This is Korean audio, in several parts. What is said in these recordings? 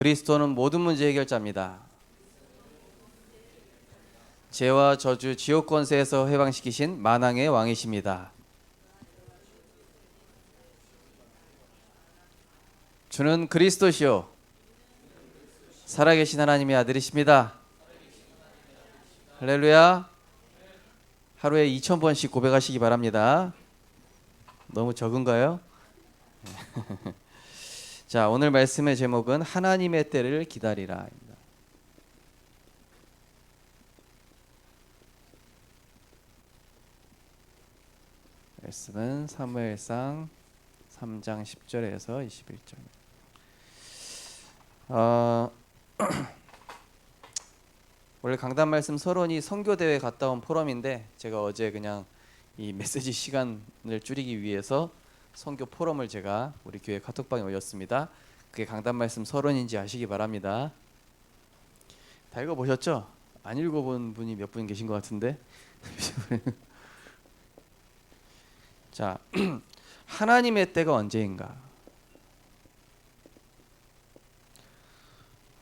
그리스도는 모든 문제 해결자입니다. 죄와 저주, 지옥 권세에서 해방시키신 만왕의 왕이십니다. 주는 그리스도시요 살아계신 하나님의 아들이십니다. 할렐루야. 하루에 2000번씩 고백하시기 바랍니다. 너무 적은가요? 자, 오늘 말씀의 제목은 하나님의 때를 기다리라입니다. 말씀은 사무엘상 3장 10절에서 21절입니다. 원래 강단 말씀 서론이 선교대회 갔다 온 포럼인데 제가 어제 그냥 이 메시지 시간을 줄이기 위해서 선교 포럼을 제가 우리 교회 카톡방에 올렸습니다. 그게 강단 말씀 서론인지 아시기 바랍니다. 다 읽어보셨죠? 안 읽어본 분이 몇 분 계신 것 같은데. 자, 하나님의 때가 언제인가?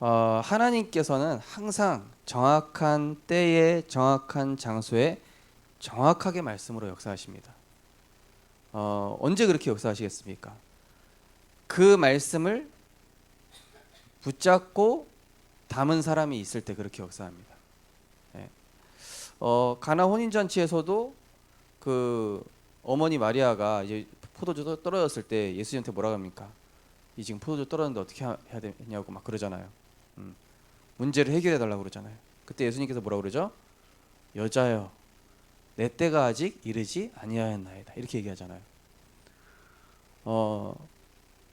하나님께서는 항상 정확한 때에 정확한 장소에 정확하게 말씀으로 역사하십니다. 언제 그렇게 역사하시겠습니까? 그 말씀을 붙잡고 담은 사람이 있을 때 그렇게 역사합니다. 가나 혼인잔치에서도 그 어머니 마리아가 이제 포도주 떨어졌을 때 예수님한테 뭐라고 합니까? 이 지금 포도주 떨어졌는데 어떻게 해야 되냐고 막 그러잖아요. 문제를 해결해 달라고 그러잖아요. 그때 예수님께서 뭐라고 그러죠? 여자여, 내 때가 아직 이르지 아니하였나이다. 이렇게 얘기하잖아요.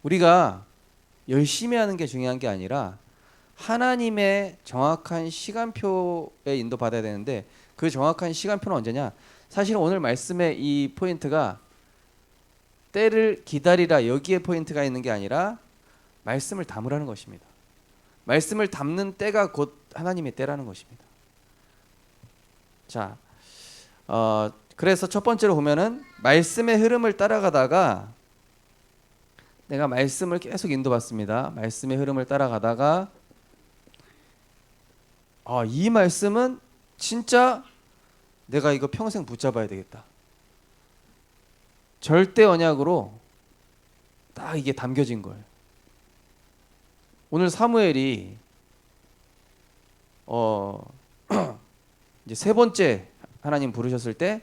우리가 열심히 하는 게 중요한 게 아니라 하나님의 정확한 시간표에 인도받아야 되는데 그 정확한 시간표는 언제냐? 사실은 오늘 말씀의 이 포인트가 때를 기다리라 여기에 포인트가 있는 게 아니라 말씀을 담으라는 것입니다. 말씀을 담는 때가 곧 하나님의 때라는 것입니다. 자, 그래서 첫 번째로 보면은 말씀의 흐름을 따라가다가 내가 말씀을 계속 인도받습니다. 말씀의 흐름을 따라가다가 이 말씀은 진짜 내가 이거 평생 붙잡아야 되겠다. 절대 언약으로 딱 이게 담겨진 거예요. 오늘 사무엘이 이제 세 번째 하나님 부르셨을 때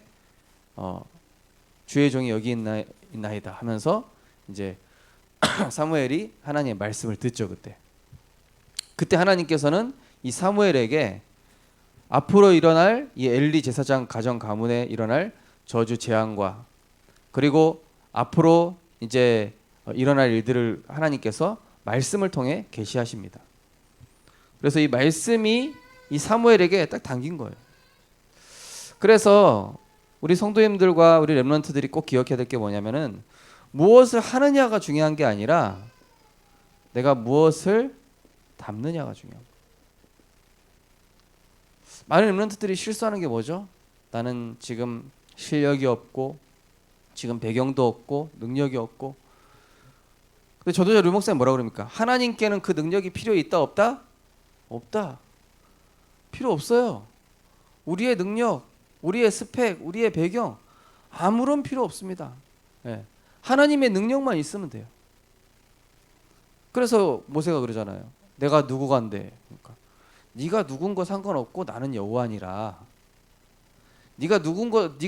주의 종이 여기 있나이다 하면서 이제 사무엘이 하나님의 말씀을 듣죠. 그때 하나님께서는 이 사무엘에게 앞으로 일어날 이 엘리 제사장 가정 가문에 일어날 저주 재앙과 그리고 앞으로 이제 일어날 일들을 하나님께서 말씀을 통해 계시하십니다. 그래서 이 말씀이 이 사무엘에게 딱 담긴 거예요. 그래서 우리 성도님들과 우리 렘넌트들이 꼭 기억해야 될 게 뭐냐면은 무엇을 하느냐가 중요한 게 아니라 내가 무엇을 담느냐가 중요한 거예요. 많은 렘넌트들이 실수하는 게 뭐죠? 나는 지금 실력이 없고 지금 배경도 없고 능력이 없고. 근데 저도 류 목사님 뭐라 그럽니까? 하나님께는 그 능력이 필요 있다 없다? 없다. 필요 없어요. 우리의 능력, 우리의 스펙, 우리의 배경 아무런 필요 없습니다. 하나님의 능력만 있으면 돼요. 그래서 모세가 그러잖아요. 내가 누구간데? 그러니까 네가 누군 거 상관없고 나는 여호와니라. 네가 누구건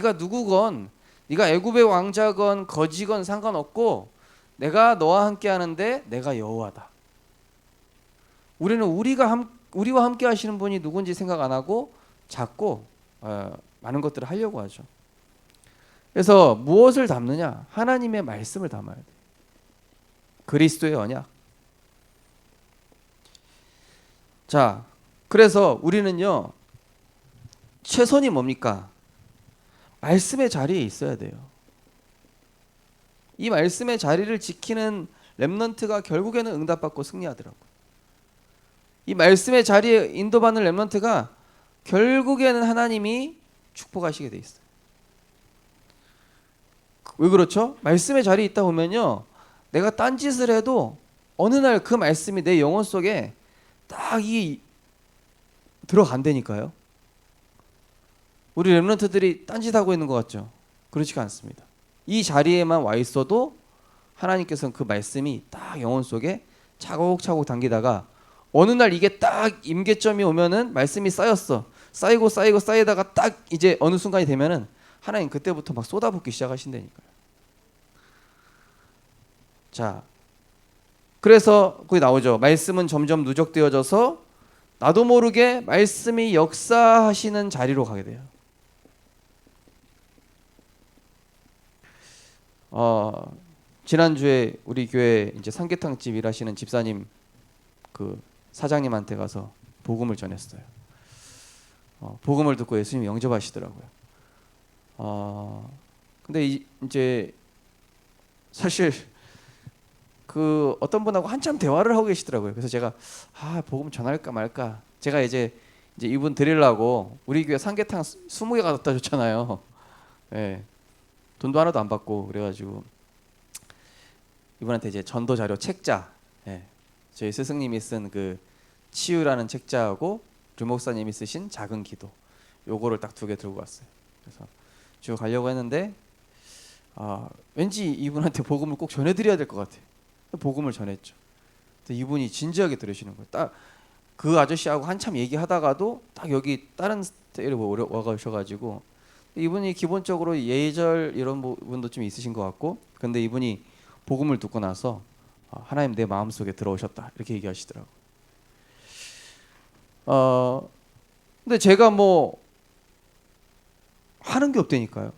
네가 애굽의 왕자건 거지건 상관없고 내가 너와 함께 하는데 내가 여호와다. 우리는 우리와 함께 하시는 분이 누군지 생각 안 하고 자꾸 많은 것들을 하려고 하죠. 그래서 무엇을 담느냐? 하나님의 말씀을 담아야 돼. 그리스도의 언약. 자, 그래서 우리는요 최선이 뭡니까? 말씀의 자리에 있어야 돼요. 이 말씀의 자리를 지키는 렘넌트가 결국에는 응답받고 승리하더라고요. 이 말씀의 자리에 인도받는 렘넌트가 결국에는 하나님이 축복하시게 돼 있어요. 왜 그렇죠? 말씀의 자리에 있다 보면요 내가 딴짓을 해도 어느 날 그 말씀이 내 영혼 속에 딱 이 들어간다니까요. 우리 렘넌트들이 딴짓하고 있는 것 같죠? 그렇지가 않습니다. 이 자리에만 와 있어도 하나님께서는 그 말씀이 딱 영혼 속에 차곡차곡 당기다가 어느 날 이게 딱 임계점이 오면은 말씀이 쌓였어. 쌓이고 쌓이고 쌓이다가 딱 이제 어느 순간이 되면은 하나님 그때부터 막 쏟아붓기 시작하신다니까요. 자, 그래서 거기 나오죠. 말씀은 점점 누적되어져서 나도 모르게 말씀이 역사하시는 자리로 가게 돼요. 지난주에 우리 교회 이제 삼계탕집 일하시는 집사님 그 사장님한테 가서 복음을 전했어요. 복음을 듣고 예수님 영접하시더라고요. 근데 이제 사실 그 어떤 분하고 한참 대화를 하고 계시더라고요. 그래서 제가 복음 전할까 말까. 제가 이제 이분 드리려고 우리 교회 삼계탕 20개 갖다 줬잖아요. 예. 돈도 하나도 안 받고 그래가지고 이분한테 이제 전도 자료 책자, 예. 저희 스승님이 쓴 그 치유라는 책자하고 류 목사님이 쓰신 작은 기도, 요거를 딱 2개 들고 왔어요. 그래서 쭉 가려고 했는데 왠지 이분한테 복음을 꼭 전해드려야 될 것 같아요. 복음을 전했죠. 이분이 진지하게 들으시는 거예요. 딱 그 아저씨하고 한참 얘기하다가도 딱 여기 다른 스타일에 와가셔가지고 이분이 기본적으로 예절 이런 부분도 좀 있으신 것 같고, 근데 이분이 복음을 듣고 나서 하나님 내 마음속에 들어오셨다 이렇게 얘기하시더라고요. 근데 제가 뭐 하는 게 없다니까요.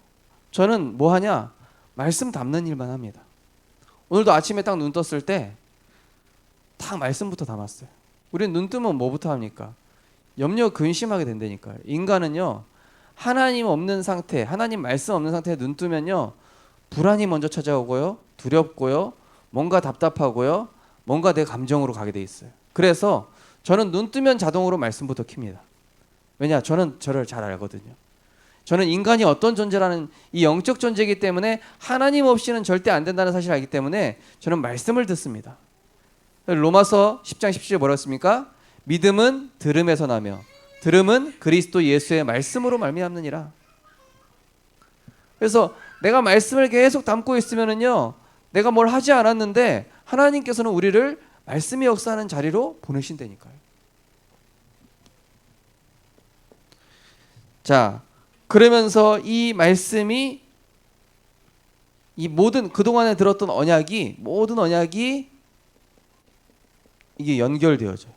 저는 뭐 하냐? 말씀 담는 일만 합니다. 오늘도 아침에 딱 눈 떴을 때 딱 말씀부터 담았어요. 우리는 눈 뜨면 뭐부터 합니까? 염려 근심하게 된다니까요. 인간은요, 하나님 없는 상태, 하나님 말씀 없는 상태에 눈 뜨면요, 불안이 먼저 찾아오고요, 두렵고요, 뭔가 답답하고요, 뭔가 내 감정으로 가게 돼 있어요. 그래서 저는 눈 뜨면 자동으로 말씀부터 킵니다. 왜냐? 저는 저를 잘 알거든요. 저는 인간이 어떤 존재라는 이 영적 존재이기 때문에 하나님 없이는 절대 안 된다는 사실을 알기 때문에 저는 말씀을 듣습니다. 로마서 10장 17절에 뭐라고 했습니까? 믿음은 들음에서 나며 들음은 그리스도 예수의 말씀으로 말미암느니라. 그래서 내가 말씀을 계속 담고 있으면은요, 내가 뭘 하지 않았는데 하나님께서는 우리를 말씀이 역사하는 자리로 보내신다니까요. 자, 그러면서 이 말씀이 이 모든 그동안에 들었던 언약이 모든 언약이 이게 연결되어져요.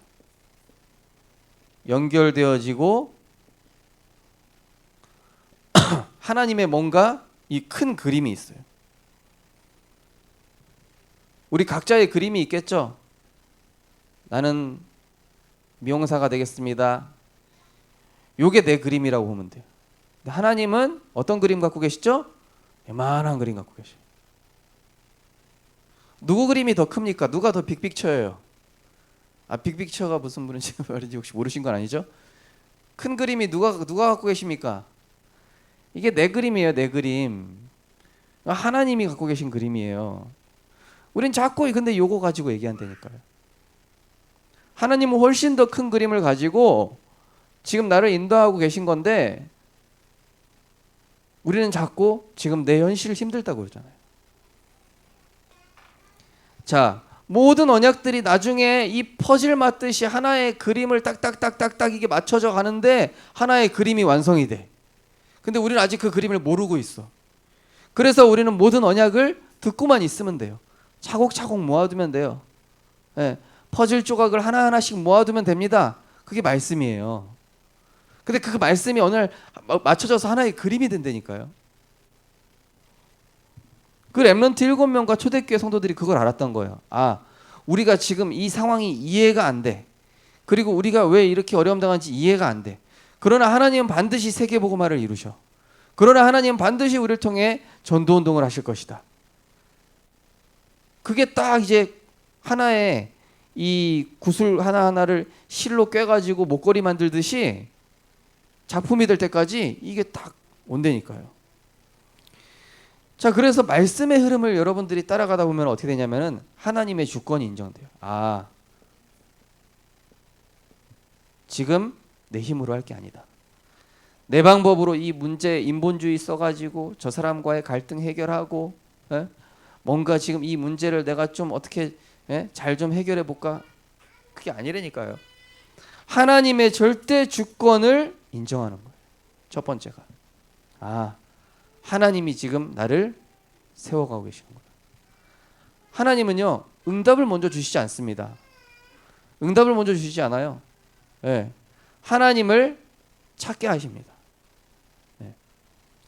연결되어지고 하나님의 뭔가 이 큰 그림이 있어요. 우리 각자의 그림이 있겠죠. 나는 미용사가 되겠습니다. 요게 내 그림이라고 보면 돼요. 근데 하나님은 어떤 그림 갖고 계시죠? 요만한 그림 갖고 계셔요. 누구 그림이 더 큽니까? 누가 더 빅픽처예요? 빅픽처가 무슨 분인지 말인지 혹시 모르신 건 아니죠? 큰 그림이 누가 갖고 계십니까? 이게 내 그림이에요, 내 그림. 하나님이 갖고 계신 그림이에요. 우린 자꾸 근데 요거 가지고 얘기한다니까요. 하나님은 훨씬 더 큰 그림을 가지고 지금 나를 인도하고 계신 건데 우리는 자꾸 지금 내 현실 힘들다고 그러잖아요. 자, 모든 언약들이 나중에 이 퍼즐 맞듯이 하나의 그림을 딱딱딱딱딱 이게 맞춰져 가는데 하나의 그림이 완성이 돼. 근데 우리는 아직 그 그림을 모르고 있어. 그래서 우리는 모든 언약을 듣고만 있으면 돼요. 차곡차곡 모아두면 돼요. 예, 퍼즐 조각을 하나하나씩 모아두면 됩니다. 그게 말씀이에요. 근데 그 말씀이 어느 날 맞춰져서 하나의 그림이 된다니까요. 그 렘넌트 7명과 초대교회 성도들이 그걸 알았던 거예요. 우리가 지금 이 상황이 이해가 안 돼. 그리고 우리가 왜 이렇게 어려움 당하는지 이해가 안 돼. 그러나 하나님은 반드시 세계복음화를 이루셔. 그러나 하나님은 반드시 우리를 통해 전도운동을 하실 것이다. 그게 딱 이제 하나의 이 구슬 하나하나를 실로 꿰가지고 목걸이 만들듯이 작품이 될 때까지 이게 딱 온다니까요. 자, 그래서 말씀의 흐름을 여러분들이 따라가다 보면 어떻게 되냐면은 하나님의 주권이 인정돼요. 아, 지금 내 힘으로 할 게 아니다. 내 방법으로 이 문제 인본주의 써가지고 저 사람과의 갈등 해결하고, 예? 뭔가 지금 이 문제를 내가 좀 어떻게, 예? 잘 좀 해결해 볼까? 그게 아니라니까요. 하나님의 절대 주권을 인정하는 거예요. 첫 번째가. 아, 하나님이 지금 나를 세워가고 계시는 거예요. 하나님은요, 응답을 먼저 주시지 않습니다. 응답을 먼저 주시지 않아요. 예. 하나님을 찾게 하십니다. 예.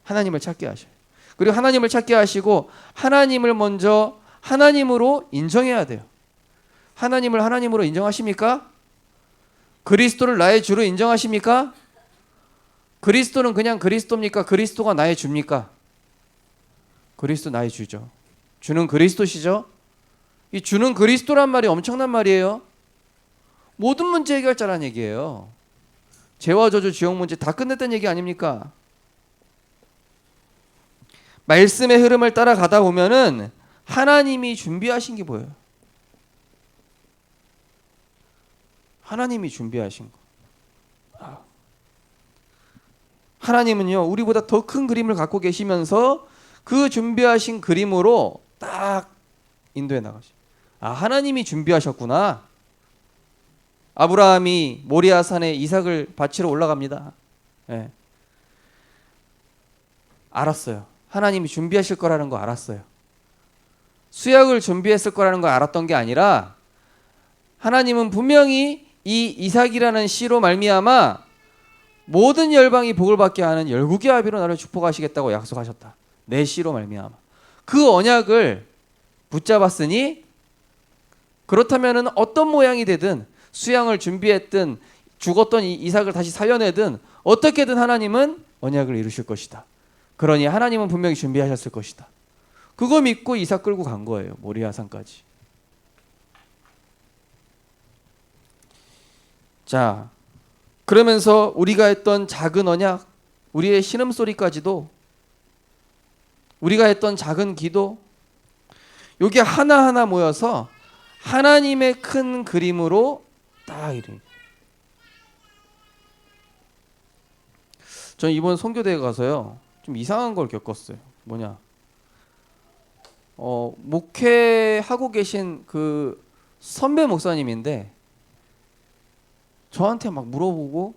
하나님을 찾게 하셔요. 그리고 하나님을 찾게 하시고 하나님을 먼저 하나님으로 인정해야 돼요. 하나님을 하나님으로 인정하십니까? 그리스도를 나의 주로 인정하십니까? 그리스도는 그냥 그리스도입니까? 그리스도가 나의 주입니까? 그리스도 나의 주죠. 주는 그리스도시죠. 이 주는 그리스도란 말이 엄청난 말이에요. 모든 문제 해결자란 얘기예요. 죄와 저주 지옥 문제 다 끝냈다는 얘기 아닙니까? 말씀의 흐름을 따라가다 보면은 하나님이 준비하신 게 보여요. 하나님이 준비하신 거. 하나님은요, 우리보다 더 큰 그림을 갖고 계시면서 그 준비하신 그림으로 딱 인도해 나가시. 아, 하나님이 준비하셨구나. 아브라함이 모리아산에 이삭을 바치러 올라갑니다. 예. 알았어요. 하나님이 준비하실 거라는 거 알았어요. 수약을 준비했을 거라는 걸 알았던 게 아니라 하나님은 분명히 이 이삭이라는 씨로 말미암아 모든 열방이 복을 받게 하는 열국의 아비로 나를 축복하시겠다고 약속하셨다. 내 씨로 말미암아. 그 언약을 붙잡았으니 그렇다면은 어떤 모양이 되든 수양을 준비했든 죽었던 이삭을 다시 살려내든 어떻게든 하나님은 언약을 이루실 것이다. 그러니 하나님은 분명히 준비하셨을 것이다. 그거 믿고 이삭 끌고 간 거예요. 모리아산까지. 자, 그러면서 우리가 했던 작은 언약, 우리의 신음소리까지도, 우리가 했던 작은 기도, 요게 하나하나 모여서 하나님의 큰 그림으로 딱 이래. 전 이번 선교대회 가서요, 좀 이상한 걸 겪었어요. 뭐냐? 목회하고 계신 그 선배 목사님인데 저한테 막 물어보고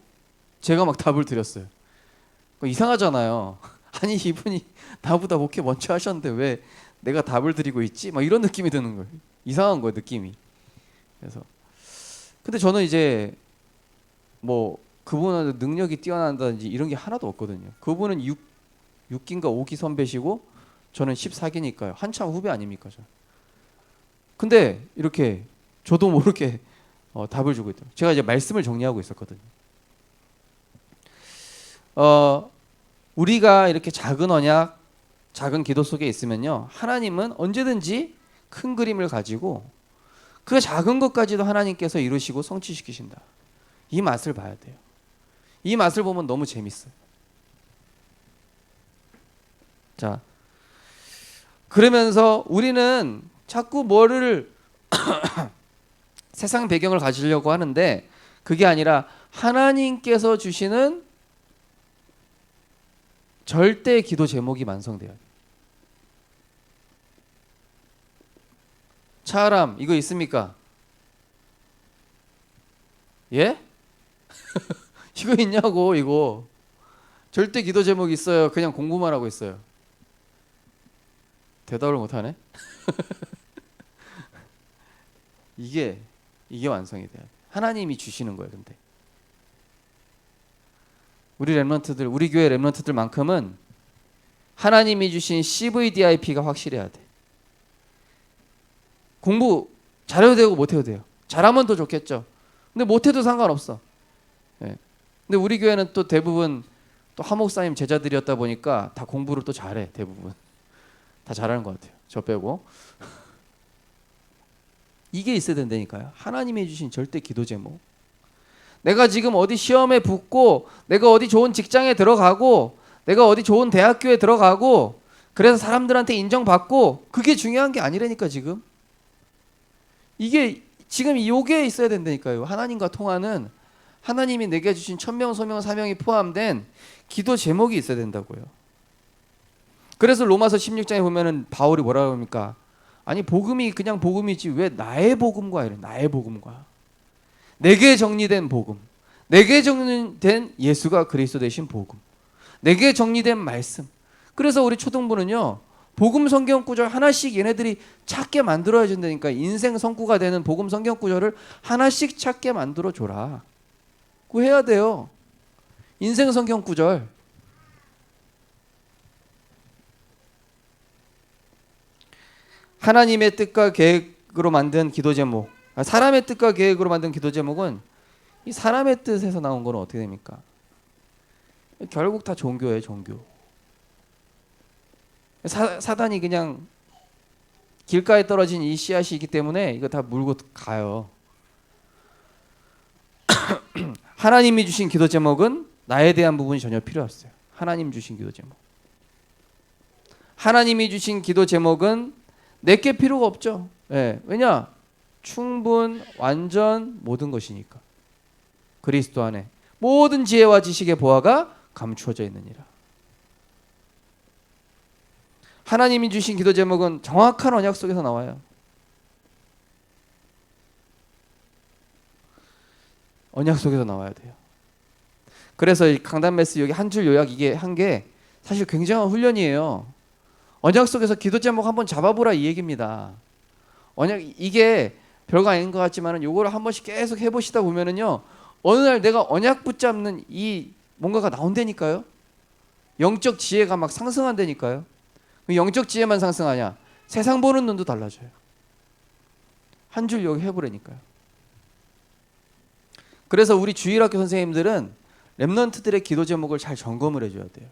제가 막 답을 드렸어요. 이상하잖아요. 아니, 이분이 나보다 목회 먼저 하셨는데 왜 내가 답을 드리고 있지? 막 이런 느낌이 드는 거예요. 이상한 거예요, 느낌이. 그래서 근데 저는 이제 뭐 그분은 능력이 뛰어난다든지 이런 게 하나도 없거든요. 그분은 6기인가 5기 선배시고 저는 14기니까요. 한참 후배 아닙니까? 저. 근데 이렇게 저도 모르게 답을 주고 있더라고요. 제가 이제 말씀을 정리하고 있었거든요. 우리가 이렇게 작은 언약, 작은 기도 속에 있으면요, 하나님은 언제든지 큰 그림을 가지고 그 작은 것까지도 하나님께서 이루시고 성취시키신다. 이 맛을 봐야 돼요. 이 맛을 보면 너무 재밌어요. 자, 그러면서 우리는 자꾸 뭐를 세상 배경을 가지려고 하는데 그게 아니라 하나님께서 주시는 절대 기도 제목이 완성돼요. 차람 이거 있습니까? 예? 이거 있냐고. 이거 절대 기도 제목이 있어요. 그냥 공부만 하고 있어요. 대답을 못하네. 이게 완성이 돼요. 하나님이 주시는 거예요. 근데 우리 렘넌트들, 우리 교회 렘넌트들만큼은 하나님이 주신 CVDIP가 확실해야 돼. 공부 잘해도 되고 못해도 돼요. 잘하면 더 좋겠죠. 근데 못해도 상관없어. 예. 근데 우리 교회는 또 대부분 또 하목사님 제자들이었다 보니까 다 공부를 또 잘해. 대부분 다 잘하는 것 같아요. 저 빼고. 이게 있어야 된다니까요. 하나님이 주신 절대 기도 제목. 내가 지금 어디 시험에 붙고 내가 어디 좋은 직장에 들어가고 내가 어디 좋은 대학교에 들어가고 그래서 사람들한테 인정받고 그게 중요한 게 아니라니까 지금. 이게 지금 요게 있어야 된다니까요. 하나님과 통하는 하나님이 내게 주신 천명, 소명, 사명이 포함된 기도 제목이 있어야 된다고요. 그래서 로마서 16장에 보면은 바울이 뭐라고 합니까? 아니 복음이 그냥 복음이지 왜 나의 복음과 이래. 나의 복음과 내게 정리된 복음, 내게 정리된 예수가 그리스도 되신 복음, 내게 정리된 말씀. 그래서 우리 초등부는요 복음 성경 구절 하나씩 얘네들이 찾게 만들어야 된다니까. 인생 성구가 되는 복음 성경 구절을 하나씩 찾게 만들어 줘라. 그거 해야 돼요. 인생 성경 구절. 하나님의 뜻과 계획으로 만든 기도 제목, 사람의 뜻과 계획으로 만든 기도 제목은 이 사람의 뜻에서 나온 거는 어떻게 됩니까? 결국 다 종교예요, 종교. 사단이 그냥 길가에 떨어진 이 씨앗이기 때문에 이거 다 물고 가요. 하나님이 주신 기도 제목은 나에 대한 부분이 전혀 필요 없어요. 하나님 주신 기도 제목. 하나님이 주신 기도 제목은 내게 필요가 없죠. 예, 왜냐? 충분, 완전 모든 것이니까. 그리스도 안에 모든 지혜와 지식의 보화가 감추어져 있느니라. 하나님이 주신 기도 제목은 정확한 언약 속에서 나와요. 언약 속에서 나와야 돼요. 그래서 이 강단 메스 여기 한 줄 요약 이게 한 게 사실 굉장한 훈련이에요. 언약 속에서 기도 제목 한번 잡아보라 이 얘기입니다. 언약 이게 별거 아닌 것 같지만은 요거를 한 번씩 계속 해보시다 보면은요 어느 날 내가 언약 붙잡는 이 뭔가가 나온다니까요. 영적 지혜가 막 상승한다니까요. 영적 지혜만 상승하냐? 세상 보는 눈도 달라져요. 한 줄 여기 해보라니까요. 그래서 우리 주일학교 선생님들은 렘넌트들의 기도 제목을 잘 점검을 해줘야 돼요.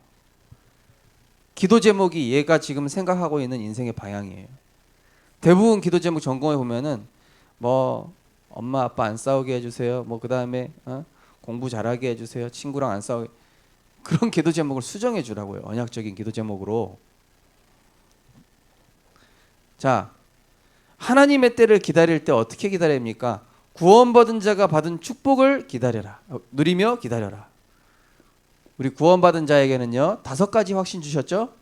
기도 제목이 얘가 지금 생각하고 있는 인생의 방향이에요. 대부분 기도 제목 점검해 보면은 뭐 엄마 아빠 안 싸우게 해주세요. 뭐 그 다음에 공부 잘하게 해주세요. 친구랑 안 싸우게. 그런 기도 제목을 수정해 주라고요. 언약적인 기도 제목으로. 자, 하나님의 때를 기다릴 때 어떻게 기다려야 합니까? 구원받은 자가 받은 축복을 기다려라. 누리며 기다려라. 우리 구원받은 자에게는요 5가지 확신 주셨죠?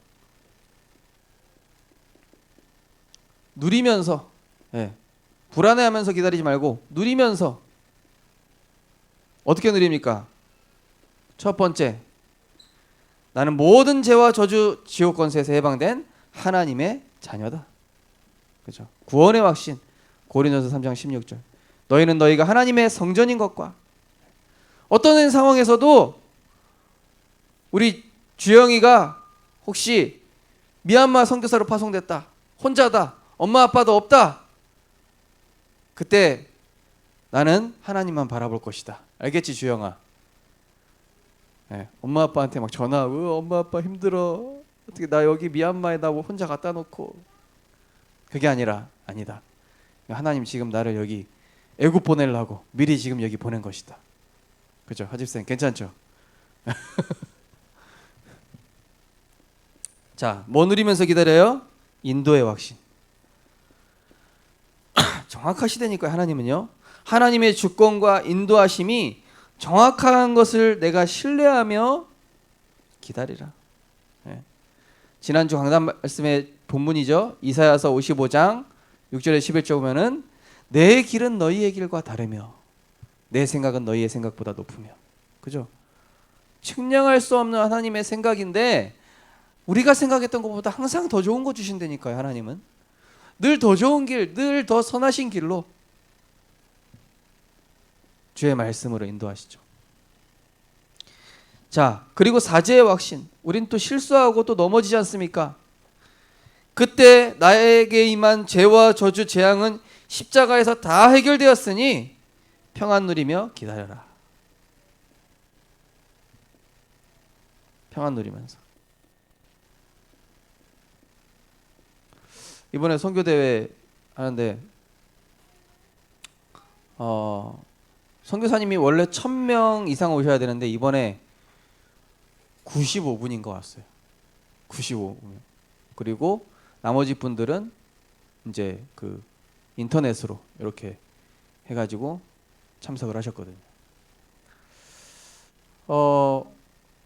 누리면서, 예, 불안해하면서 기다리지 말고 누리면서. 어떻게 누립니까? 첫 번째, 나는 모든 죄와 저주 지옥 권세에서 해방된 하나님의 자녀다. 그렇죠? 구원의 확신. 고린도서 3장 16절. 너희는 너희가 하나님의 성전인 것과. 어떤 상황에서도 우리 주영이가 혹시 미얀마 선교사로 파송됐다. 혼자다. 엄마 아빠도 없다. 그때 나는 하나님만 바라볼 것이다. 알겠지 주영아? 네, 엄마 아빠한테 막 전화. 엄마 아빠 힘들어. 어떻게 나 여기 미얀마에 나 혼자 갖다 놓고. 그게 아니라 아니다. 하나님 지금 나를 여기 애굽 보내려고 미리 지금 여기 보낸 것이다. 그죠? 하집쌤 괜찮죠? 자, 뭐 누리면서 기다려요? 인도의 확신. 정확하시다니까요. 하나님은요. 하나님의 주권과 인도하심이 정확한 것을 내가 신뢰하며 기다리라. 네. 지난주 강단 말씀의 본문이죠. 이사야서 55장 6절에 11절 보면은 내 길은 너희의 길과 다르며 내 생각은 너희의 생각보다 높으며. 그죠? 측량할 수 없는 하나님의 생각인데 우리가 생각했던 것보다 항상 더 좋은 거 주신다니까요. 하나님은 늘 더 좋은 길, 늘 더 선하신 길로 주의 말씀으로 인도하시죠. 자, 그리고 사죄의 확신. 우린 또 실수하고 또 넘어지지 않습니까? 그때 나에게 임한 죄와 저주 재앙은 십자가에서 다 해결되었으니 평안 누리며 기다려라. 평안 누리면서. 이번에 선교대회 하는데 선교사님이 원래 1000명 이상 오셔야 되는데 이번에 95분인 거 왔어요. 95분. 그리고 나머지 분들은 이제 그 인터넷으로 이렇게 해가지고 참석을 하셨거든요.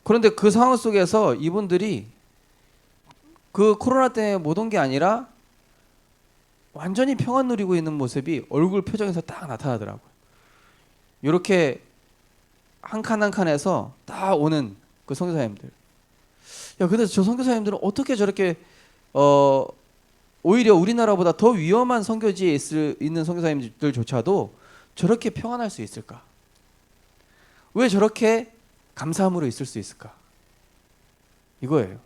그런데 그 상황 속에서 이분들이 그 코로나 때문에 못 온 게 아니라 완전히 평안 누리고 있는 모습이 얼굴 표정에서 딱 나타나더라고요. 이렇게 한 칸 한 칸에서 딱 오는 그 선교사님들. 야, 근데 저 선교사님들은 어떻게 저렇게 오히려 우리나라보다 더 위험한 선교지에 있는 선교사님들조차도 저렇게 평안할 수 있을까? 왜 저렇게 감사함으로 있을 수 있을까? 이거예요.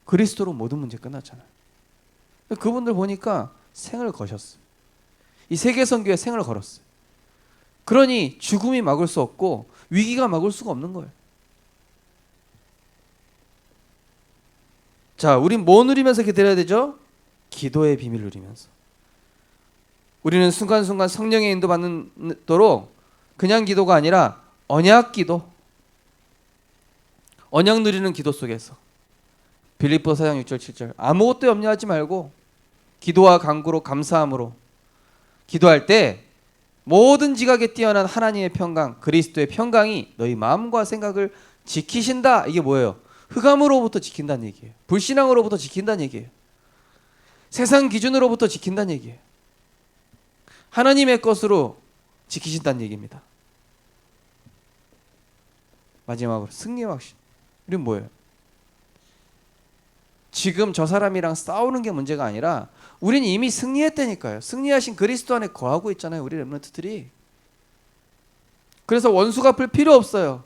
그리스도로 모든 문제 끝났잖아요. 그분들 보니까 생을 거셨어요. 이 세계 선교에 생을 걸었어요. 그러니 죽음이 막을 수 없고 위기가 막을 수가 없는 거예요. 자, 우린 뭐 누리면서 기다려야 되죠? 기도의 비밀을 누리면서. 우리는 순간순간 성령의 인도받도록 그냥 기도가 아니라 언약 기도, 언약 누리는 기도 속에서 빌립보 4장 6절 7절 아무것도 염려하지 말고 기도와 간구로 감사함으로 기도할 때 모든 지각에 뛰어난 하나님의 평강, 그리스도의 평강이 너희 마음과 생각을 지키신다. 이게 뭐예요? 흑암으로부터 지킨다는 얘기예요. 불신앙으로부터 지킨다는 얘기예요. 세상 기준으로부터 지킨다는 얘기예요. 하나님의 것으로 지키신다는 얘기입니다. 마지막으로 승리의 확신. 우리는 뭐예요? 지금 저 사람이랑 싸우는 게 문제가 아니라 우린 이미 승리했다니까요. 승리하신 그리스도 안에 거하고 있잖아요. 우리 렘넌트들이. 그래서 원수 갚을 필요 없어요.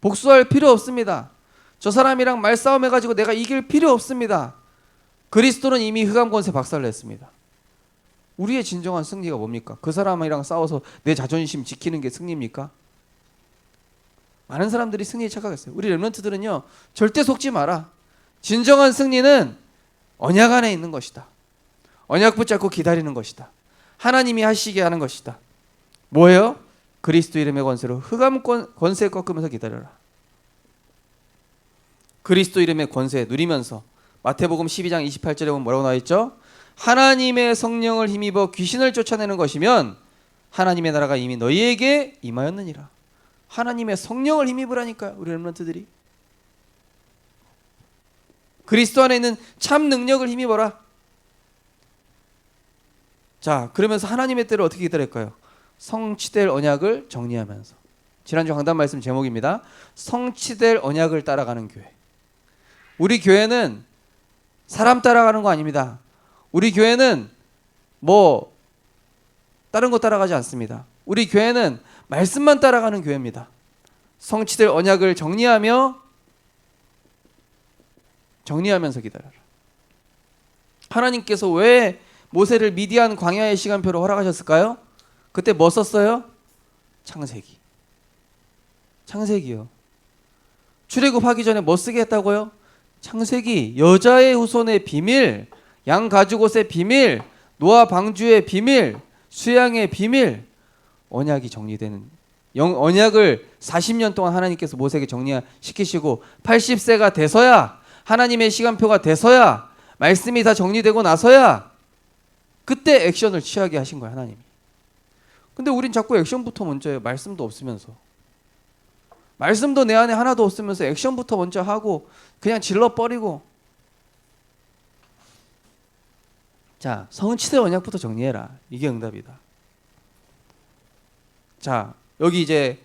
복수할 필요 없습니다. 저 사람이랑 말싸움 해가지고 내가 이길 필요 없습니다. 그리스도는 이미 흑암 권세 박살냈습니다. 우리의 진정한 승리가 뭡니까? 그 사람이랑 싸워서 내 자존심 지키는 게 승리입니까? 많은 사람들이 승리에 착각했어요. 우리 렘넌트들은요, 절대 속지 마라. 진정한 승리는 언약 안에 있는 것이다. 언약 붙잡고 기다리는 것이다. 하나님이 하시게 하는 것이다. 뭐예요? 그리스도 이름의 권세로 흑암 권세 꺾으면서 기다려라. 그리스도 이름의 권세 누리면서 마태복음 12장 28절에 보면 뭐라고 나와 있죠? 하나님의 성령을 힘입어 귀신을 쫓아내는 것이면 하나님의 나라가 이미 너희에게 임하였느니라. 하나님의 성령을 힘입으라니까요. 우리 렘넌트들이. 그리스도 안에 있는 참 능력을 힘입어라. 자, 그러면서 하나님의 때를 어떻게 기다릴까요? 성취될 언약을 정리하면서. 지난주 강단 말씀 제목입니다. 성취될 언약을 따라가는 교회. 우리 교회는 사람 따라가는 거 아닙니다. 우리 교회는 뭐 다른 거 따라가지 않습니다. 우리 교회는 말씀만 따라가는 교회입니다. 성취될 언약을 정리하면서 기다려라. 하나님께서 왜 모세를 미디안 광야의 시간표로 허락하셨을까요? 그때 뭐 썼어요? 창세기요. 출애굽하기 전에 뭐 쓰게 했다고요? 창세기. 여자의 후손의 비밀, 양 가죽옷의 비밀, 노아 방주의 비밀, 수양의 비밀. 언약이 정리되는, 언약을 40년 동안 하나님께서 모세에게 정리시키시고 80세가 돼서야, 하나님의 시간표가 돼서야, 말씀이 다 정리되고 나서야 그때 액션을 취하게 하신 거예요, 하나님이. 근데 우린 자꾸 액션부터 먼저 해요. 말씀도 없으면서. 말씀도 내 안에 하나도 없으면서 액션부터 먼저 하고 그냥 질러버리고. 자, 성취될 언약부터 정리해라. 이게 응답이다. 자, 여기 이제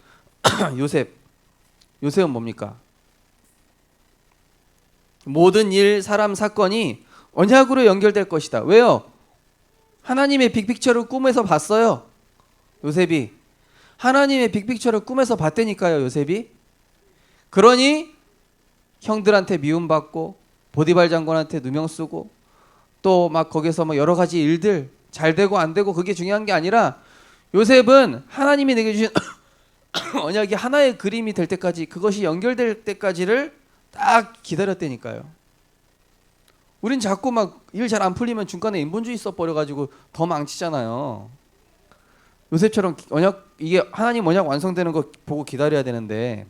요셉은 뭡니까? 모든 일, 사람, 사건이 언약으로 연결될 것이다. 왜요? 하나님의 빅픽처를 꿈에서 봤어요. 요셉이. 하나님의 빅픽처를 꿈에서 봤다니까요, 요셉이. 그러니 형들한테 미움받고 보디발 장관한테 누명 쓰고 또 막 거기서 뭐 여러 가지 일들 잘 되고 안 되고 그게 중요한 게 아니라 요셉은 하나님이 내게 주신 언약이 하나의 그림이 될 때까지, 그것이 연결될 때까지를 딱 기다렸다니까요. 우린 자꾸 막 일 잘 안 풀리면 중간에 인본주의 써버려가지고 더 망치잖아요. 요셉처럼 언약, 이게 하나님 언약 완성되는 거 보고 기다려야 되는데.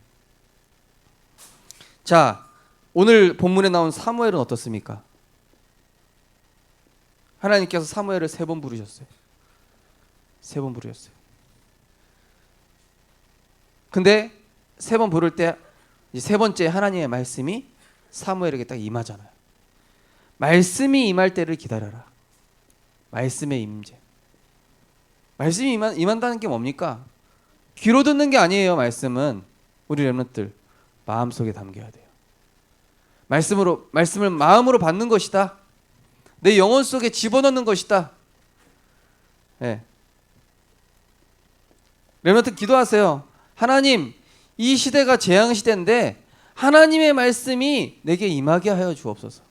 자, 오늘 본문에 나온 사무엘은 어떻습니까? 하나님께서 사무엘을 3번 부르셨어요. 3번 부르셨어요. 근데 3번 부를 때 이제 3번째 하나님의 말씀이 사무엘에게 딱 임하잖아요. 말씀이 임할 때를 기다려라. 말씀의 임재. 말씀이 임한다는 게 뭡니까? 귀로 듣는 게 아니에요. 말씀은 우리 렘넌트들 마음속에 담겨야 돼요. 말씀을 마음으로 받는 것이다. 내 영혼 속에 집어넣는 것이다. 네. 렘넌트 기도하세요. 하나님, 이 시대가 재앙 시대인데 하나님의 말씀이 내게 임하게 하여 주옵소서.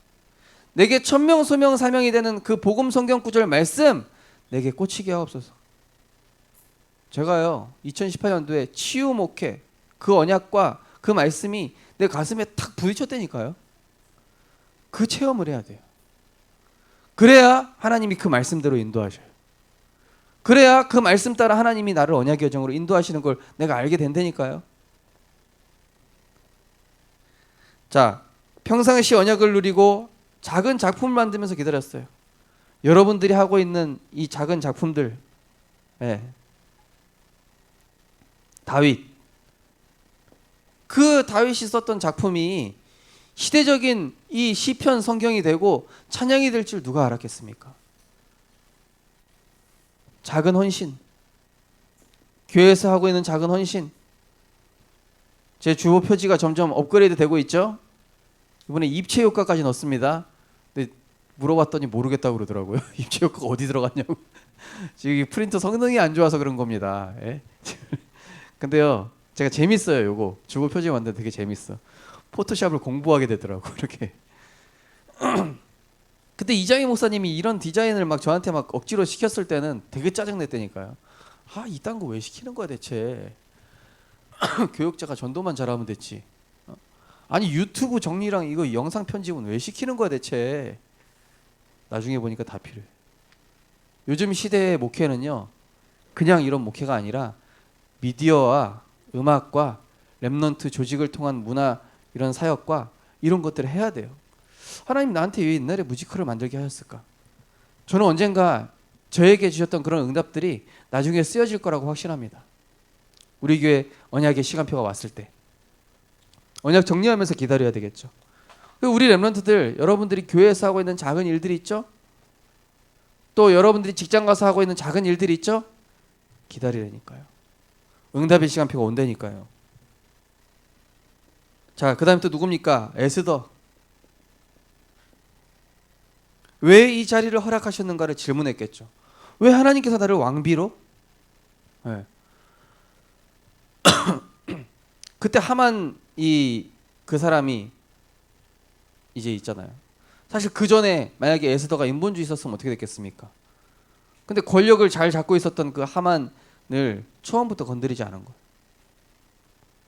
내게 천명 소명 사명이 되는 그 복음 성경 구절 말씀 내게 꽂히게 하옵소서. 제가요 2018년도에 치유 목회 그 언약과 그 말씀이 내 가슴에 탁 부딪혔다니까요. 그 체험을 해야 돼요. 그래야 하나님이 그 말씀대로 인도하셔요. 그래야 그 말씀 따라 하나님이 나를 언약의 여정으로 인도하시는 걸 내가 알게 된다니까요. 자, 평상시 언약을 누리고 작은 작품을 만들면서 기다렸어요. 여러분들이 하고 있는 이 작은 작품들, 다윗, 그 다윗이 썼던 작품이 시대적인 이 시편 성경이 되고 찬양이 될 줄 누가 알았겠습니까? 작은 헌신, 교회에서 하고 있는 작은 헌신. 제 주보 표지가 점점 업그레이드 되고 있죠. 이번에 입체 효과까지 넣습니다. 근데 물어봤더니 모르겠다고 그러더라고요. 입체 효과가 어디 들어갔냐고. 지금 프린터 성능이 안 좋아서 그런 겁니다. 근데요, 제가 재밌어요. 요거 주보 표지 만드는 되게 재밌어. 포토샵을 공부하게 되더라고. 이렇게. 그때 이장희 목사님이 이런 디자인을 막 저한테 막 억지로 시켰을 때는 되게 짜증냈다니까요. 아, 이딴 거 왜 시키는 거야 대체. 교육자가 전도만 잘하면 됐지. 아니 유튜브 정리랑 이거 영상 편집은 왜 시키는 거야 대체. 나중에 보니까 다 필요해. 요즘 시대의 목회는요, 그냥 이런 목회가 아니라 미디어와 음악과 렘넌트 조직을 통한 문화, 이런 사역과 이런 것들을 해야 돼요. 하나님 나한테 왜 옛날에 뮤지컬을 만들게 하셨을까? 저는 언젠가 저에게 주셨던 그런 응답들이 나중에 쓰여질 거라고 확신합니다. 우리 교회 언약의 시간표가 왔을 때 언약 정리하면서 기다려야 되겠죠. 우리 렘넌트들, 여러분들이 교회에서 하고 있는 작은 일들이 있죠? 또 여러분들이 직장 가서 하고 있는 작은 일들이 있죠? 기다리라니까요. 응답의 시간표가 온다니까요. 자, 그 다음에 또 누굽니까? 에스더. 왜 이 자리를 허락하셨는가를 질문했겠죠. 왜 하나님께서 나를 왕비로? 네. 그때 하만 그 사람이 이제 있잖아요. 사실 그 전에 만약에 에스더가 인본주의 있었으면 어떻게 됐겠습니까? 근데 권력을 잘 잡고 있었던 그 하만을 처음부터 건드리지 않은 거예요.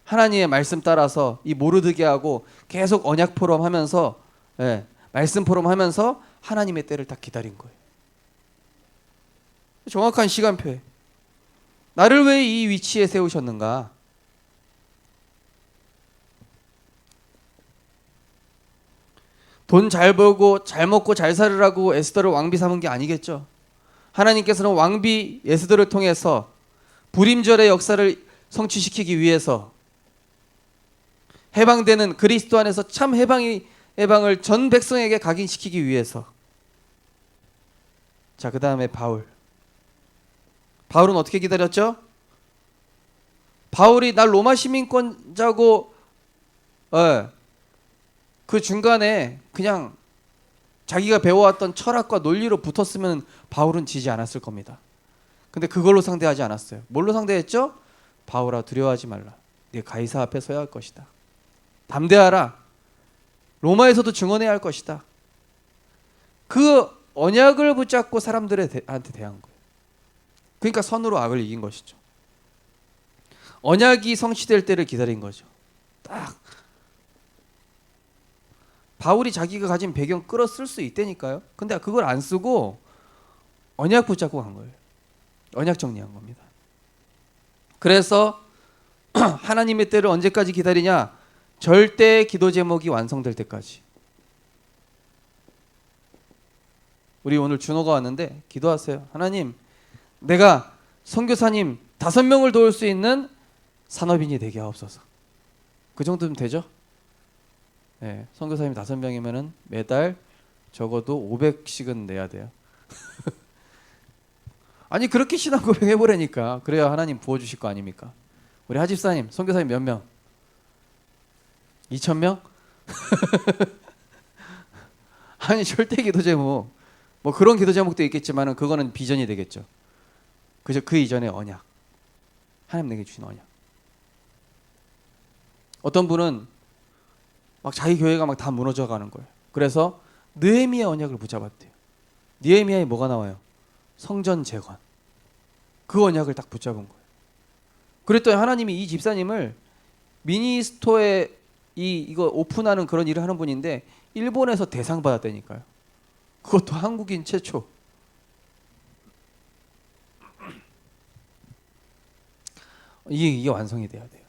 하나님의 말씀 따라서 이 모르드게 하고 계속 언약 포럼하면서, 말씀 포럼하면서 하나님의 때를 딱 기다린 거예요. 정확한 시간표에 나를 왜 이 위치에 세우셨는가? 돈 잘 벌고 잘 먹고 잘 살으라고 에스더를 왕비 삼은 게 아니겠죠. 하나님께서는 왕비 에스더를 통해서 불임절의 역사를 성취시키기 위해서 해방되는 그리스도 안에서 참 해방을 전 백성에게 각인시키기 위해서. 자, 그 다음에 바울은 어떻게 기다렸죠? 바울이 날 로마 시민권자고 그 중간에 그냥 자기가 배워왔던 철학과 논리로 붙었으면 바울은 지지 않았을 겁니다. 근데 그걸로 상대하지 않았어요. 뭘로 상대했죠? 바울아, 두려워하지 말라. 네가 가이사 앞에 서야 할 것이다. 담대하라. 로마에서도 증언해야 할 것이다. 그 언약을 붙잡고 사람들한테 대한 거예요. 그러니까 선으로 악을 이긴 것이죠. 언약이 성취될 때를 기다린 거죠. 딱 바울이 자기가 가진 배경 끌어 쓸 수 있다니까요. 근데 그걸 안 쓰고 언약 붙잡고 간 거예요. 언약 정리한 겁니다. 그래서 하나님의 때를 언제까지 기다리냐? 절대 기도 제목이 완성될 때까지. 우리 오늘 준호가 왔는데 기도하세요. 하나님, 내가 선교사님 5명을 도울 수 있는 산업인이 되게 하옵소서. 그 정도면 되죠? 네, 선교사님 5명이면은 매달 적어도 500씩은 내야 돼요. 아니 그렇게 신앙 고백해보라니까. 그래야 하나님 부어주실 거 아닙니까? 우리 하집사님 선교사님 몇 명? 2,000명? 아니 절대 기도 제목 뭐 그런 기도 제목도 있겠지만은 그거는 비전이 되겠죠. 그저 그 이전의 언약, 하나님 내게 주신 언약. 어떤 분은 막 자기 교회가 막 다 무너져 가는 거예요. 그래서 느헤미야 언약을 붙잡았대요. 느헤미야에 뭐가 나와요? 성전 재건. 그 언약을 딱 붙잡은 거예요. 그랬더니 하나님이 이 집사님을 미니스토어에 이거 오픈하는 그런 일을 하는 분인데 일본에서 대상 받았다니까요. 그것도 한국인 최초. 이게 완성이 돼야 돼요.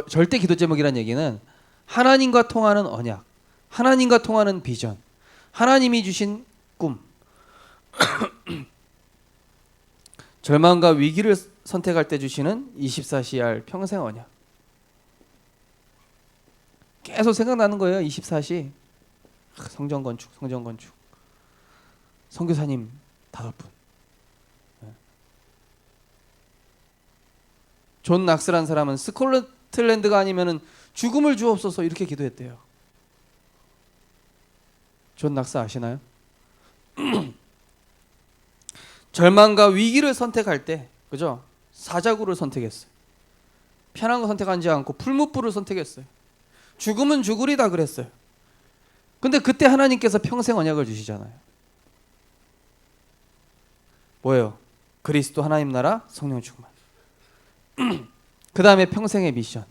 절대 기도 제목이라는 얘기는 하나님과 통하는 언약, 하나님과 통하는 비전, 하나님이 주신 꿈, 절망과 위기를 선택할 때 주시는 24시R 평생 언약. 계속 생각나는 거예요. 24시 성전 건축, 성전 건축. 선교사님 5분. 존 낙스란 사람은 스코틀랜드가 아니면은 죽음을 주옵소서 이렇게 기도했대요. 존 낙스 아시나요? 절망과 위기를 선택할 때, 그죠? 사자구를 선택했어요. 편한 거 선택하지 않고 풀무불을 선택했어요. 죽음은 죽으리다 그랬어요. 근데 그때 하나님께서 평생 언약을 주시잖아요. 뭐예요? 그리스도 하나님 나라 성령 충만. 그 다음에 평생의 미션.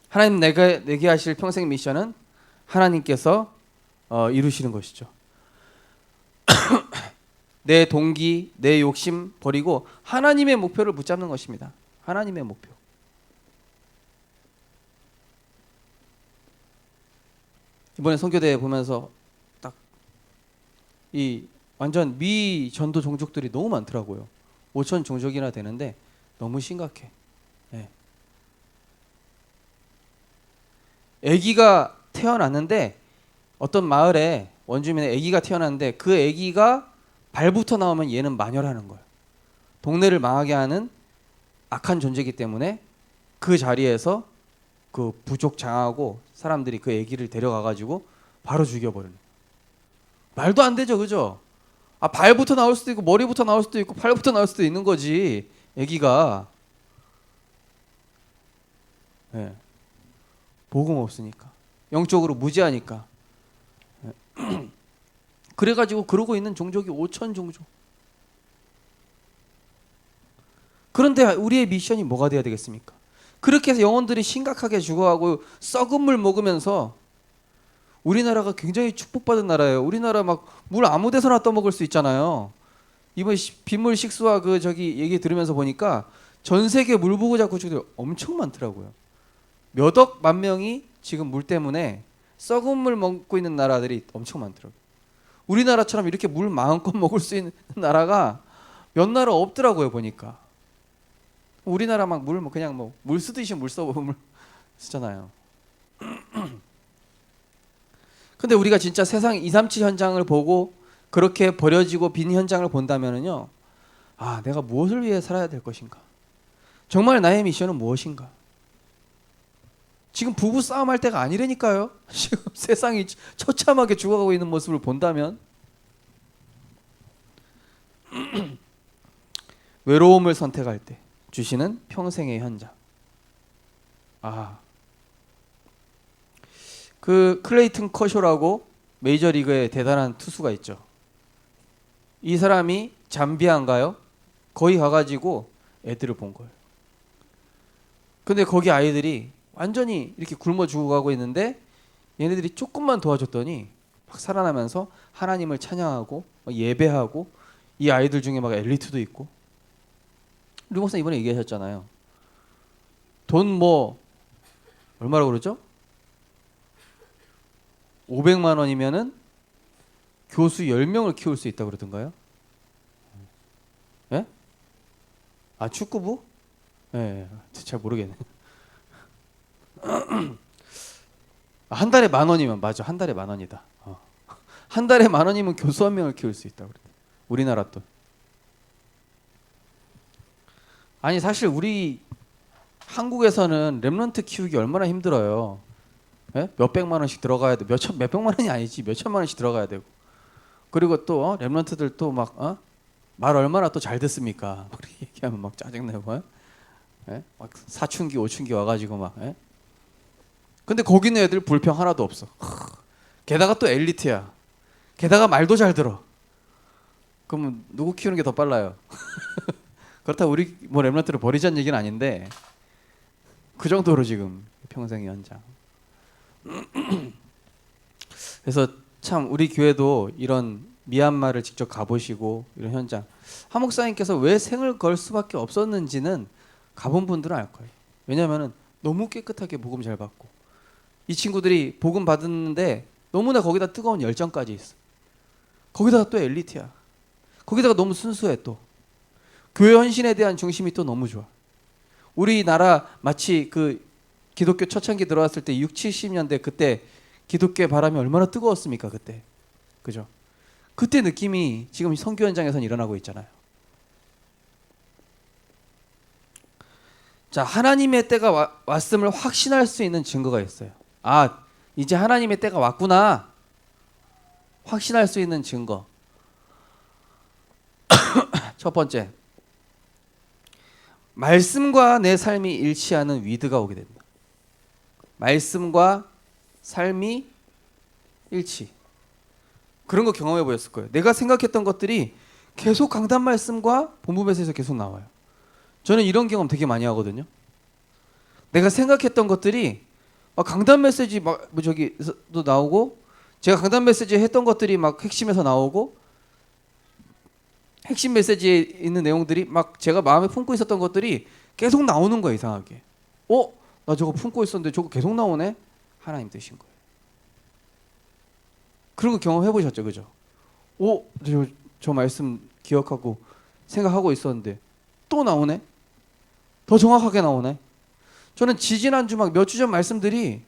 하나님 내게 하실 평생 미션은 하나님께서 이루시는 것이죠. 내 동기, 내 욕심 버리고 하나님의 목표를 붙잡는 것입니다. 하나님의 목표. 이번에 선교대회 보면서 딱 이 완전 미 전도 종족들이 너무 많더라고요. 5천 종족이나 되는데 너무 심각해. 네. 아기가 태어났는데 어떤 마을에 원주민의 아기가 태어났는데 그 아기가 발부터 나오면 얘는 만열하는 거예요. 동네를 망하게 하는 악한 존재이기 때문에 그 자리에서 그 부족 장하고 사람들이 그 아기를 데려가 가지고 바로 죽여버리는. 말도 안 되죠, 그죠? 아, 발부터 나올 수도 있고 머리부터 나올 수도 있고 팔부터 나올 수도 있는 거지. 아기가. 네. 복음 없으니까. 영적으로 무지하니까. 네. 그래가지고 그러고 있는 종족이 5천 종족. 그런데 우리의 미션이 뭐가 돼야 되겠습니까? 그렇게 해서 영혼들이 심각하게 죽어가고 썩은 물 먹으면서 우리나라가 굉장히 축복받은 나라예요. 우리나라 막 물 아무 데서나 떠먹을 수 있잖아요. 이번 빗물 식수와 그 저기 얘기 들으면서 보니까 전 세계 물 보고 자꾸 죽들 엄청 많더라고요. 몇 억 만 명이 지금 물 때문에 썩은 물 먹고 있는 나라들이 엄청 많더라고요. 우리나라처럼 이렇게 물 마음껏 먹을 수 있는 나라가 몇 나라 없더라고요 보니까. 우리나라 막 물 그냥 뭐 물 쓰듯이 물 쓰잖아요. 근데 우리가 진짜 세상 237 현장을 보고 그렇게 버려지고 빈 현장을 본다면은요, 아, 내가 무엇을 위해 살아야 될 것인가? 정말 나의 미션은 무엇인가? 지금 부부 싸움할 때가 아니라니까요. 지금 세상이 처참하게 죽어가고 있는 모습을 본다면 외로움을 선택할 때 주시는 평생의 현장. 그 클레이튼 커쇼라고 메이저리그의 대단한 투수가 있죠. 이 사람이 잠비아인가요? 거기 가가지고 애들을 본 거예요. 근데 거기 아이들이 완전히 이렇게 굶어 죽어가고 있는데 얘네들이 조금만 도와줬더니 막 살아나면서 하나님을 찬양하고 예배하고 이 아이들 중에 막 엘리트도 있고. 류 목사 이번에 얘기하셨잖아요. 돈 뭐 얼마라고 그러죠? 500만 원이면은 교수 10명을 키울 수 있다고 그러던가요? 예? 아, 축구부? 예, 잘 모르겠네. 한 달에 10,000원이면 맞아. 한 달에 10,000원이다. 한 달에 10,000원이면 교수 한 명을 키울 수 있다고 그래. 우리나라 돈. 아니 사실 우리 한국에서는 랩런트 키우기 얼마나 힘들어요. 예? 몇백만 원씩 들어가야 돼. 몇백만 원이 아니지. 몇천만 원씩 들어가야 되고. 그리고 또 랩런트들 또 막 말 얼마나 또 잘 듣습니까? 우리 얘기하면 막 짜증나고. 예? 막 사춘기 오춘기 와가지고 막. 예? 근데 거기 있는 애들 불평 하나도 없어. 게다가 또 엘리트야. 게다가 말도 잘 들어. 그러면 누구 키우는 게 더 빨라요? 그렇다고 우리 뭐 랩런트를 버리자는 얘기는 아닌데 그 정도로 지금 평생 연장. 그래서 참 우리 교회도 이런 미얀마를 직접 가보시고 이런 현장, 한 목사님께서 왜 생을 걸 수밖에 없었는지는 가본 분들은 알 거예요. 왜냐하면 너무 깨끗하게 복음 잘 받고 이 친구들이 복음 받았는데 너무나 거기다 뜨거운 열정까지 있어. 거기다가 또 엘리트야. 거기다가 너무 순수해. 또 교회 헌신에 대한 중심이 또 너무 좋아. 우리나라 마치 그 기독교 초창기 들어왔을 때 6, 70년대 그때 기독교의 바람이 얼마나 뜨거웠습니까 그때. 그죠? 그때 느낌이 지금 선교 현장에서는 일어나고 있잖아요. 자, 하나님의 때가 왔음을 확신할 수 있는 증거가 있어요. 아, 이제 하나님의 때가 왔구나. 확신할 수 있는 증거. 첫 번째, 말씀과 내 삶이 일치하는 위드가 오게 된다. 말씀과 삶이 일치. 그런 거 경험해 보셨을 거예요. 내가 생각했던 것들이 계속 강단 말씀과 본부 메시지에서 계속 나와요. 저는 이런 경험 되게 많이 하거든요. 내가 생각했던 것들이 강단 메시지 막 저기도 나오고, 제가 강단 메시지에 했던 것들이 막 핵심에서 나오고, 핵심 메시지에 있는 내용들이 막 제가 마음에 품고 있었던 것들이 계속 나오는 거예요. 이상하게. 나 저거 품고 있었는데 저거 계속 나오네? 하나님 뜻인 거예요. 그런 거 경험해 보셨죠? 그죠? 저 말씀 기억하고 생각하고 있었는데 또 나오네? 더 정확하게 나오네? 저는 지지난주 막 몇 주 전 말씀들이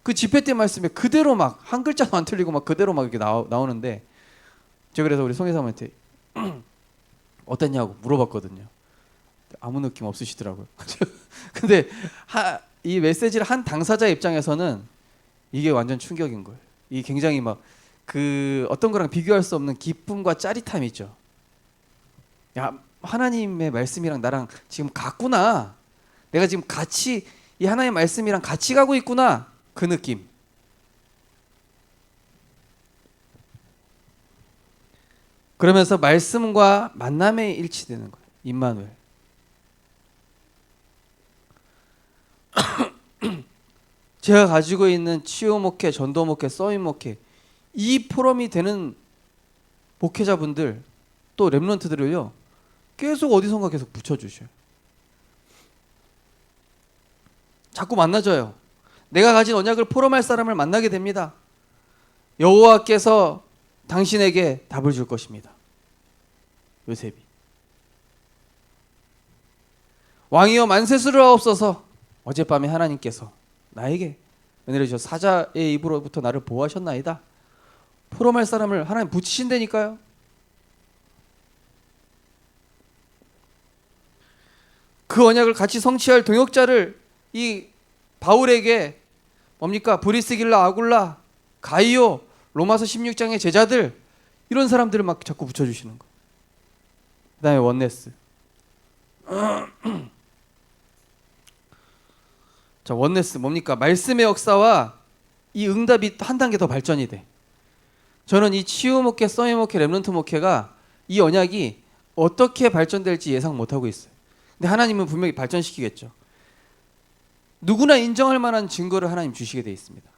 그 집회 때 말씀에 그대로 막 한 글자도 안 틀리고 막 그대로 막 이렇게 나오는데, 제가 그래서 우리 송혜사님한테 어땠냐고 물어봤거든요. 아무 느낌 없으시더라고요. 근데 이 메시지를 한 당사자 입장에서는 이게 완전 충격인 거예요. 이게 굉장히 막 그 어떤 거랑 비교할 수 없는 기쁨과 짜릿함이 있죠. 야, 하나님의 말씀이랑 나랑 지금 같구나. 내가 지금 같이 이 하나님의 말씀이랑 같이 가고 있구나. 그 느낌. 그러면서 말씀과 만남에 일치되는 거예요. 임마누엘. 제가 가지고 있는 치유 목회, 전도 목회, 서밋 목회, 이 포럼이 되는 목회자분들 또 랩런트들을요 계속 어디선가 계속 붙여주셔요. 자꾸 만나줘요. 내가 가진 언약을 포럼할 사람을 만나게 됩니다. 여호와께서 당신에게 답을 줄 것입니다. 요셉이. 왕이여 만세스러워옵소서. 어젯밤에 하나님께서 나에게 은혜를 주셔 사자의 입으로부터 나를 보호하셨나이다. 포럼할 사람을 하나님 붙이신다니까요. 그 언약을 같이 성취할 동역자를 이 바울에게 뭡니까? 브리스길라, 아굴라, 가이오, 로마서 16장의 제자들, 이런 사람들을 막 자꾸 붙여주시는 거. 그 다음에 원네스. 자, 원네스 뭡니까? 말씀의 역사와 이 응답이 한 단계 더 발전이 돼. 저는 이 치유 목회, 서밋 목회, 랩런트 목회가 이 언약이 어떻게 발전될지 예상 못하고 있어요. 근데 하나님은 분명히 발전시키겠죠. 누구나 인정할 만한 증거를 하나님 주시게 돼 있습니다.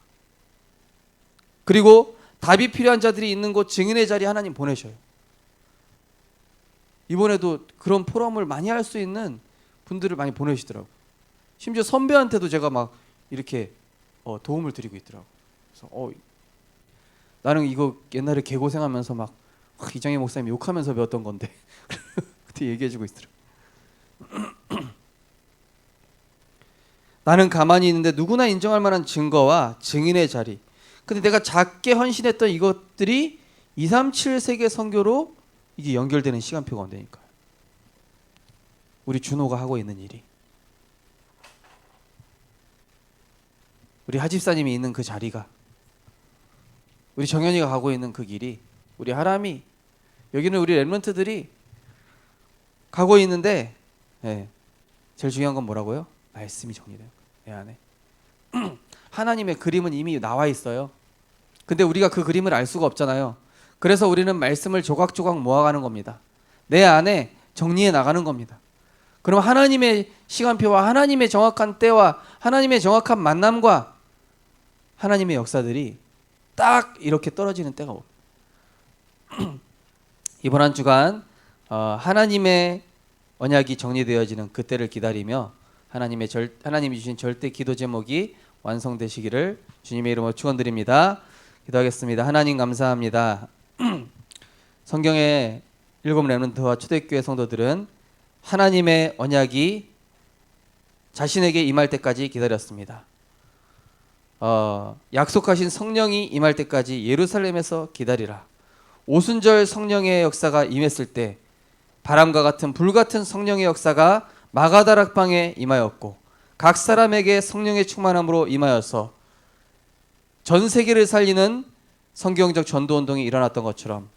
그리고 답이 필요한 자들이 있는 곳 증인의 자리 하나님 보내셔요. 이번에도 그런 포럼을 많이 할 수 있는 분들을 많이 보내시더라고요. 심지어 선배한테도 제가 막 이렇게 도움을 드리고 있더라고. 그래서 나는 이거 옛날에 개고생하면서 막 이장희 목사님 욕하면서 배웠던 건데 그때 얘기해주고 있더라고. 나는 가만히 있는데 누구나 인정할 만한 증거와 증인의 자리. 근데 내가 작게 헌신했던 이것들이 237세계 선교로 이게 연결되는 시간표가 온다니까. 우리 준호가 하고 있는 일이, 우리 하집사님이 있는 그 자리가, 우리 정현이가 가고 있는 그 길이, 우리 하람이, 여기는 우리 렘넌트들이 가고 있는데, 제일 중요한 건 뭐라고요? 말씀이 정리돼요. 내 안에. 하나님의 그림은 이미 나와 있어요. 근데 우리가 그 그림을 알 수가 없잖아요. 그래서 우리는 말씀을 조각조각 모아가는 겁니다. 내 안에 정리해 나가는 겁니다. 그럼 하나님의 시간표와 하나님의 정확한 때와 하나님의 정확한 만남과 하나님의 역사들이 딱 이렇게 떨어지는 때가 옵니다. 이번 한 주간 하나님의 언약이 정리되어지는 그때를 기다리며 하나님이 주신 절대 기도 제목이 완성되시기를 주님의 이름으로 축원드립니다. 기도하겠습니다. 하나님 감사합니다. 성경의 일곱 렘넌트와 초대교회 성도들은 하나님의 언약이 자신에게 임할 때까지 기다렸습니다. 약속하신 성령이 임할 때까지 예루살렘에서 기다리라. 오순절 성령의 역사가 임했을 때 바람과 같은 불같은 성령의 역사가 마가다락방에 임하였고 각 사람에게 성령의 충만함으로 임하여서 전 세계를 살리는 성경적 전도운동이 일어났던 것처럼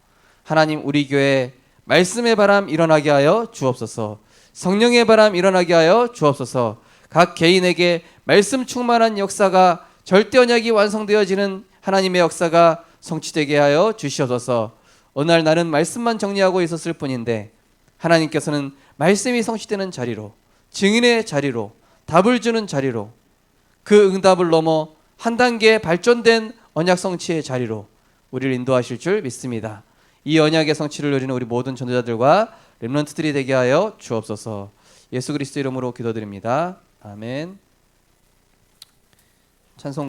하나님 우리 교회 말씀의 바람 일어나게 하여 주옵소서. 성령의 바람 일어나게 하여 주옵소서. 각 개인에게 말씀 충만한 역사가 절대 언약이 완성되어지는 하나님의 역사가 성취되게 하여 주시옵소서. 어느 날 나는 말씀만 정리하고 있었을 뿐인데 하나님께서는 말씀이 성취되는 자리로, 증인의 자리로, 답을 주는 자리로, 그 응답을 넘어 한 단계 발전된 언약 성취의 자리로 우리를 인도하실 줄 믿습니다. 이 언약의 성취를 누리는 우리 모든 전도자들과 렘넌트들이 되게 하여 주옵소서. 예수 그리스도 이름으로 기도드립니다. 아멘. 찬송